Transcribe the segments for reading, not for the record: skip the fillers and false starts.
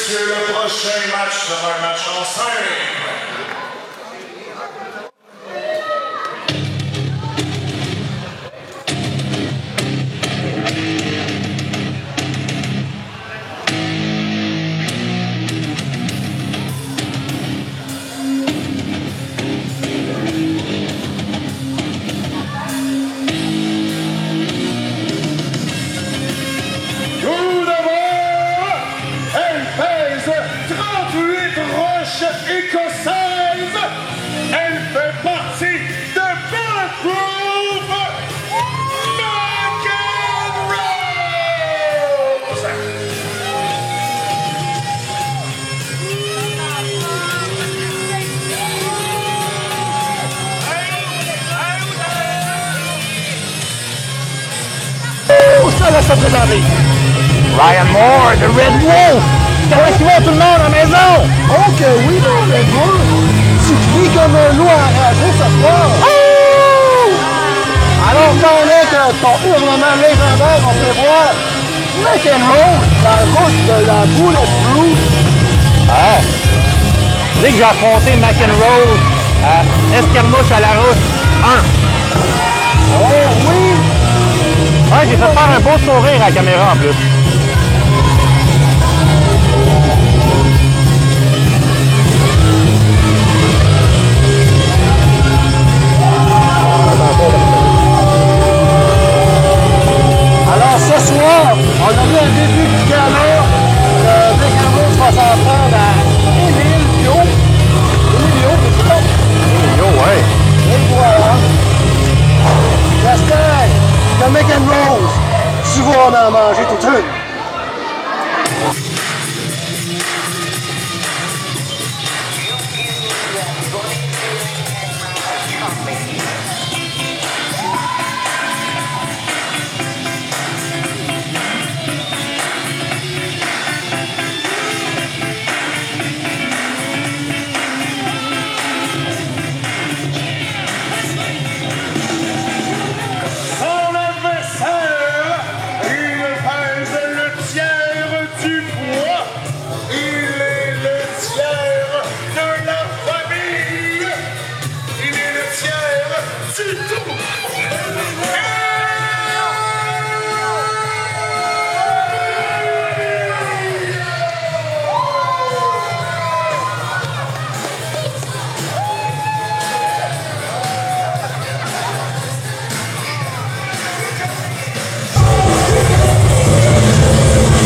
messieurs, le prochain match sera un match en 5. Écossaise, elle fait partie de Bulletproof McEnroe. Où ça laisse se présenter? Ryan Moore, The Red Wolf. Comment tu vas tout le monde à la maison? Oh que oui, mon Red Wolf! Tu cries comme un loup enragé ce soir! Oh! Alors qu'on est que ton hurlement légendaire, on peut voir McEnroe dans la route de la Bulletproof. Ah! Dès que j'ai affronté McEnroe à Escarmouche à la route 1. Oh oui! Ouais, j'ai fait faire un beau sourire à la caméra en plus. Alors ce soir, on a vu un début du gala. McEnroe va s'en prendre à Emilio. Emilio, c'est ça? Emilio, ouais. Et voilà. J'espère que McEnroe, tu vas en manger toute une.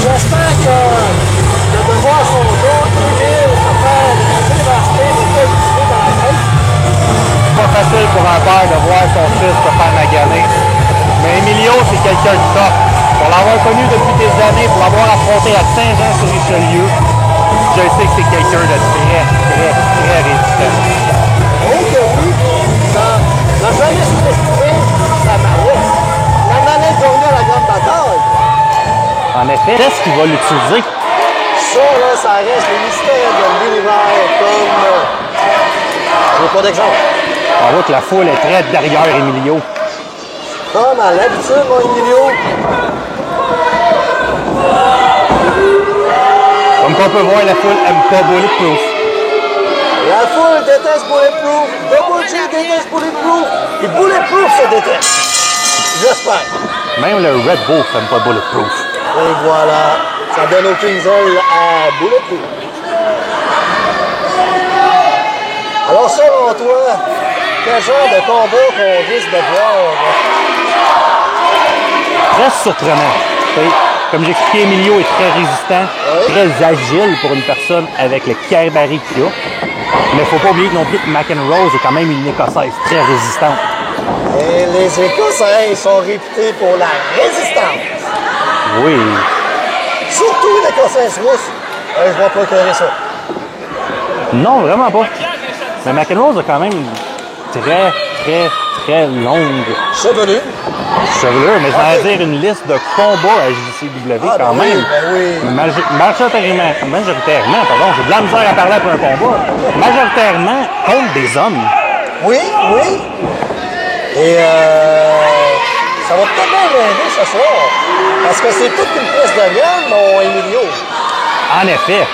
J'espère que de voir son dos, Emile, se faire dévaster de qualité dans la tête. C'est pas facile pour un père de voir son fils se faire maganer. Mais Emilio, c'est quelqu'un de top. Pour l'avoir connu depuis des années, pour l'avoir affronté à Saint-Jean-sur-Richelieu, je sais que c'est quelqu'un de très, très, très résistant. Oh que oui! N'a jamais sous-estimé sa malice. La manette gagnée à la grande bataille. En effet, qu'est-ce qu'il va l'utiliser? Ça, là, ça reste le mystère de l'univers comme... je veux pas d'exemple. On voit que la foule est très derrière Emilio. Comme à l'habitude, mon Emilio. Comme qu'on peut voir, la foule n'aime pas Bulletproof. La foule déteste Bulletproof. Double G déteste Bulletproof. Et Bulletproof se déteste. J'espère. Même le Red Wolf n'aime pas Bulletproof. Et voilà. Ça donne aucune zèle à Bulletproof. Alors, selon toi, quel genre de combat qu'on risque de voir? Très surprenant. Comme j'expliquais, Emilio est très résistant, très agile pour une personne avec le gabarit qu'il a. Mais il ne faut pas oublier non plus que McEnroe est quand même une Écossaise très résistante. Et les Écossais sont réputés pour la résistance. Oui. Surtout l'Écossaise rousse. Je ne vais pas éclairer ça. Non, vraiment pas. Mais McEnroe a quand même une très, très, très longue chevelure. Chevelure, mais ça veut dire une liste de combats à JCW quand même. Majoritairement, pardon, j'ai de la misère à parler après un combat. Majoritairement contre des hommes. Oui, oui. Et ça va peut-être bien l'aider ce soir. Parce que c'est toute une pièce de viande, mon Emilio. En effet.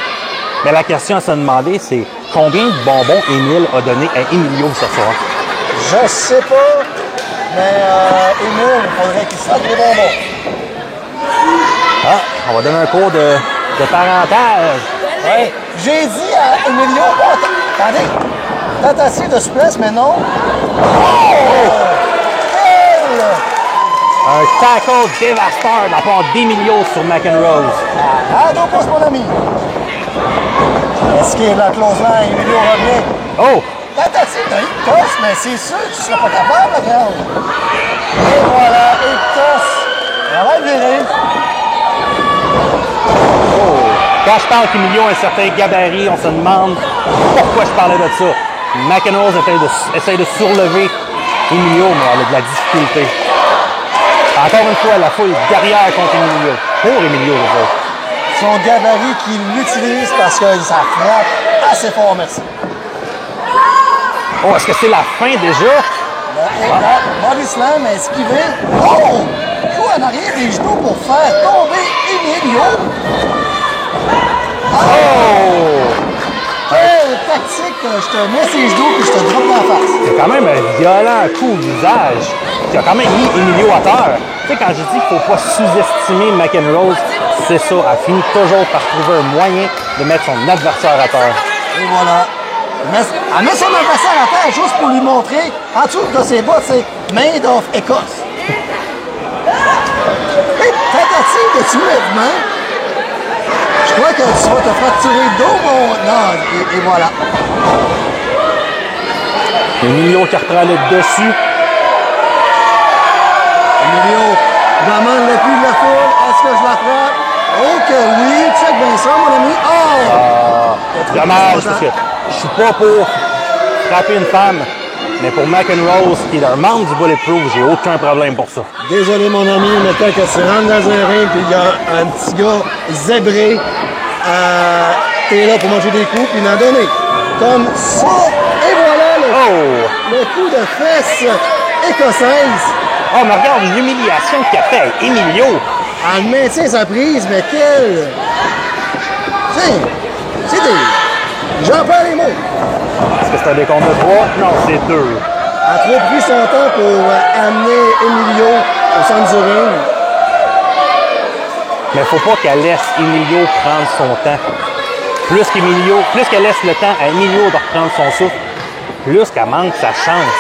Mais la question à se demander, c'est combien de bonbons Émile a donné à Emilio ce soir? Je sais pas, mais Émile, il faudrait qu'il sorte les bonbons. Ah, on va donner un cours de parentage. Ouais. J'ai dit à Emilio, attendez, tentative de souplesse, mais non. Un tackle dévastateur de la part d'Emilio sur McEnroe. Ah, donc passe mon ami. Est-ce qu'il est la close là? Emilio revient. Oh! Tentative de Ictos, mais c'est sûr que tu ne seras pas capable, regarde. Et voilà, Ictos. Ça va virer. Quand je parle qu'Emilio a un certain gabarit, on se demande pourquoi je parlais de ça. McEnroe essaie de surlever Emilio, mais elle a de la difficulté. Encore une fois, la foule derrière contre Emilio. Pour Emilio, je veux dire. Son gabarit qu'il l'utilise parce que ça frappe assez fort, merci. Oh, est-ce que c'est la fin déjà? Body slam esquivé. Oh! Coup en arrière des genoux pour faire tomber Emilio. Oh! Quelle tactique! Je te mets ses genoux et je te drop dans la face. C'est quand même un violent coup au visage qui a quand même mis Emilio à terre. Tu sais, quand je dis qu'il ne faut pas sous-estimer McEnroe, c'est ça. Elle finit toujours par trouver un moyen de mettre son adversaire à terre. Et voilà. Elle met son adversaire à terre juste pour lui montrer, en dessous de ses bottes, c'est Made of Écosse. Et tentative de soulèvement. Je crois que tu vas te fracturer le dos, mon... Non, et voilà. Emilio qui reprend le dessus. Emilio demande l'appui de la foule. Est-ce que je la frappe? Oh que oui, check bien ça, mon ami. Oh! Dommage, parce que je suis pas pour frapper une femme, mais pour McEnroe, qui est un membre du Bulletproof, j'ai aucun problème pour ça. Désolé, mon ami, mais quand tu rentres dans un ring et il y a un petit gars zébré, t'es là pour manger des coups puis m'en donner. Comme ça. Et voilà le coup de fesse écossaise. Oh, mais regarde l'humiliation qu'il a fait Emilio. Elle maintient sa prise, mais quelle... C'est des... J'en perds les mots. Est-ce que c'est un décompte de 3? Non, c'est 2. Elle a trop pris son temps pour amener Emilio au centre du ring. Mais faut pas qu'elle laisse Emilio prendre son temps. Plus qu'elle laisse le temps à Emilio de reprendre son souffle, plus qu'elle manque sa chance.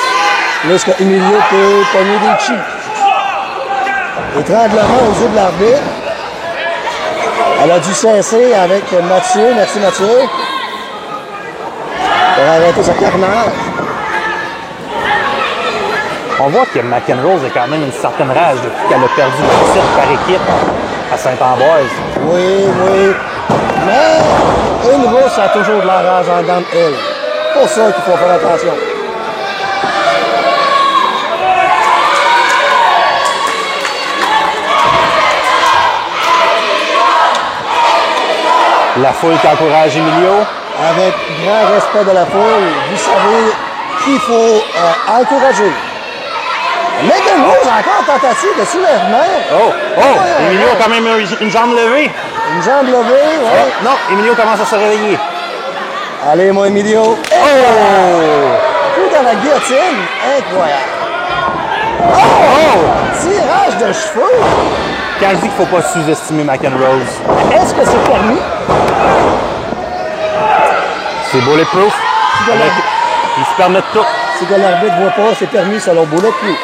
Plus qu'Emilio peut pogner des cheats. Étranglement aux yeux de l'arbitre. Elle a dû cesser avec Mathieu. Merci Mathieu. Pour arrêter sa carnage. On voit que McEnroe a quand même une certaine rage depuis qu'elle a perdu le titre par équipe à Saint-Ambroise. Oui. Mais une rousse a toujours de la rage en dedans d'elle. C'est pour ça qu'il faut faire attention. La foule qui encourage Emilio. Avec grand respect de la foule, vous savez qu'il faut encourager. McEnroe a encore tentative de soulèvement. Emilio a quand même une jambe levée. Une jambe levée, oui. Non, Emilio commence à se réveiller. Allez, mon Emilio. Coup dans la guillotine. Incroyable. Tirage de cheveux. Quand je dis qu'il ne faut pas sous-estimer McEnroe, Est-ce que c'est permis? c'est Bulletproof. Ils se permettent tout. Si que l'arbitre ne voit pas, c'est permis selon Bulletproof.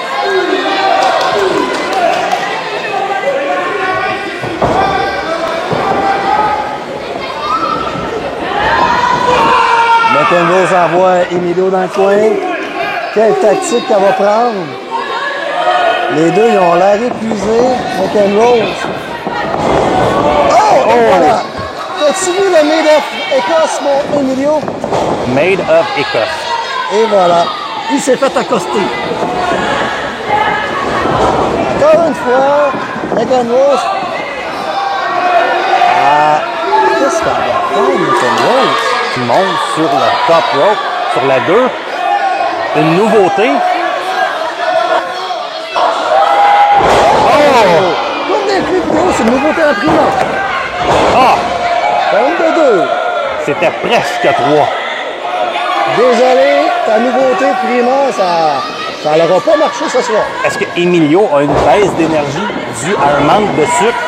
McEnroe envoie Emilio dans le coin. Quelle tactique qu'elle va prendre? Les deux, ils ont l'air épuisés. McEnroe. Voilà. T'as-tu vu le Made of Écosse, mon Emilio? Made of Écosse. Et voilà. Il s'est fait accoster. Encore une fois, McEnroe. Qu'est-ce qu'elle va faire, McEnroe? Qui monte sur le top rope, sur la 2. Une nouveauté. Comme dans les clips vidéo, c'est une nouveauté en primeur. 22-2. C'était presque 3. Désolé, ta nouveauté primaire, ça n'aura pas marché ce soir. Est-ce que Emilio a une baisse d'énergie due à un manque de sucre?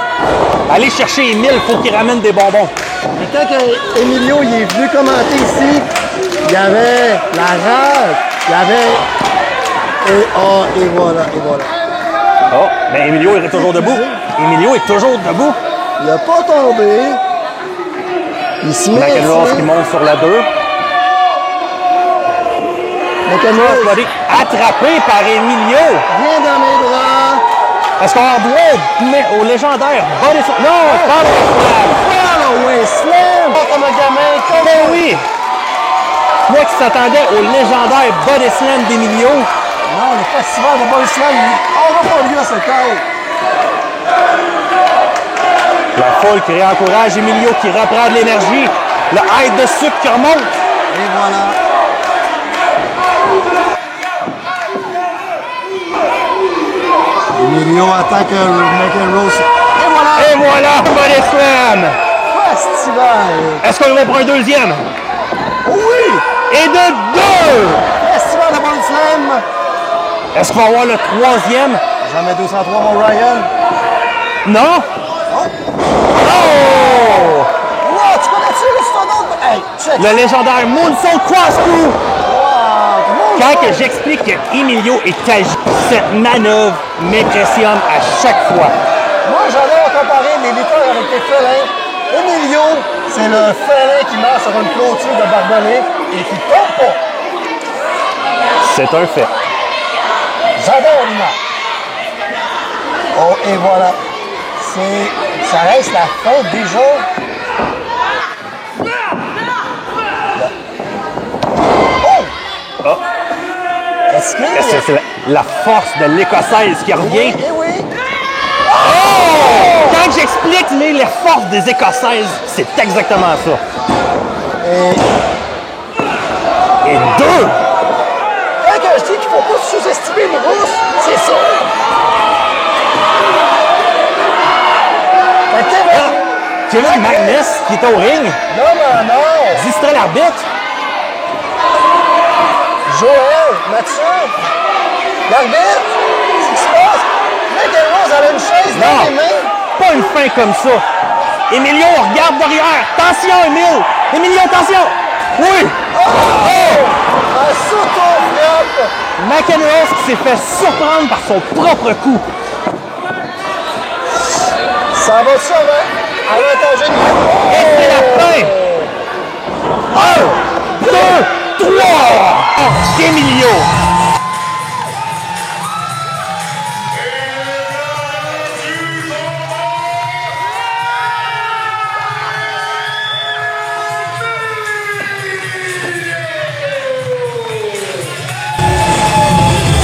Allez chercher Emile, il faut qu'il ramène des bonbons. Et quand Emilio il est venu commenter ici, il y avait la rage, il y avait... Et voilà, et voilà. Oh, mais Emilio est toujours debout. Emilio est toujours debout. Il n'a pas tombé. Il se met McEnroe qui monte sur la 2. McEnroe Attrapé par Emilio. vient dans mes bras. Est-ce qu'on a droit au légendaire body slam? Non, Follow slam. Comme un gamin, comme mais oui. Moi qui s'attendais au légendaire body slam d'Emilio. Non, le festival de body slam, on va pas lieu à ce chaos. La foule qui réencourage Emilio qui reprend de l'énergie. Le high de sucre qui remonte. Et voilà. Emilio attaque McEnroe. Et voilà. Et voilà, body slam. Festival. Est-ce qu'on va pour un deuxième? Oui. Et de 2. Festival de body slam. Est-ce qu'on va avoir le troisième? Jamais 203, mon Ryan. Non? Oh! Wow, tu connais-tu le autre? Hey, check. Le légendaire Moonsault Cross Crew! Wow. Quand que j'explique que Emilio est agi, cette manœuvre m'impressionne à chaque fois. Moi, j'adore comparer les lutteurs avec les félins. Emilio, c'est le félin qui marche sur une clôture de barbelé et qui tombe pas. C'est un fait. J'adore l'image. Oh, et voilà. Ça reste la fin déjà. Oh! Oh. Est-ce que... C'est la force de l'Écossaise qui revient. Eh oui. Oh! Quand j'explique les forces des Écossaises, c'est exactement ça. Et 2! Quand je dis qu'il ne faut pas sous-estimer une rousse, c'est ça. Kevin Magnus qui est au ring. Non. Distrait l'arbitre. Joël, Mathieu, l'arbitre, qu'est-ce qui se passe? McEnroe, elle a une chaise dans les mains. Pas une fin comme ça. Emilio, regarde derrière. Attention, Emile. Emilio, attention. Oui. Un s'auto-frappe. McEnroe qui s'est fait surprendre par son propre coup. Ça va sûrement avantager une... Et c'est la fin. 1, 2, 3. Emilio.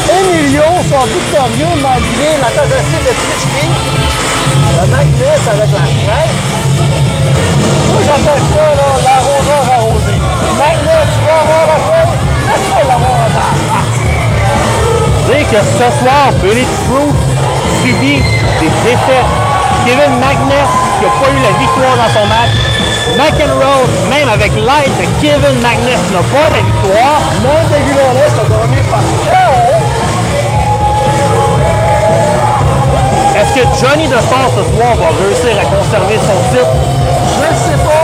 Emilio sont victorieux malgré la tentative de tricherie. Le Magnus avec la fraise. Moi j'appelle ça là, l'arroseur arrosé. Magnus, tu vas avoir la fraise, laisse-moi l'avoir en bas. Dire que ce soir, Bullet Proof subit des défaites. Kevin Magnus qui n'a pas eu la victoire dans son match. McEnroe, même avec l'aide de Kevin Magnus, n'a pas la victoire. Même Dégueulasse a gagné par KO. Est-ce que Johnny DeForce ce soir va réussir à conserver son titre? Je ne sais pas.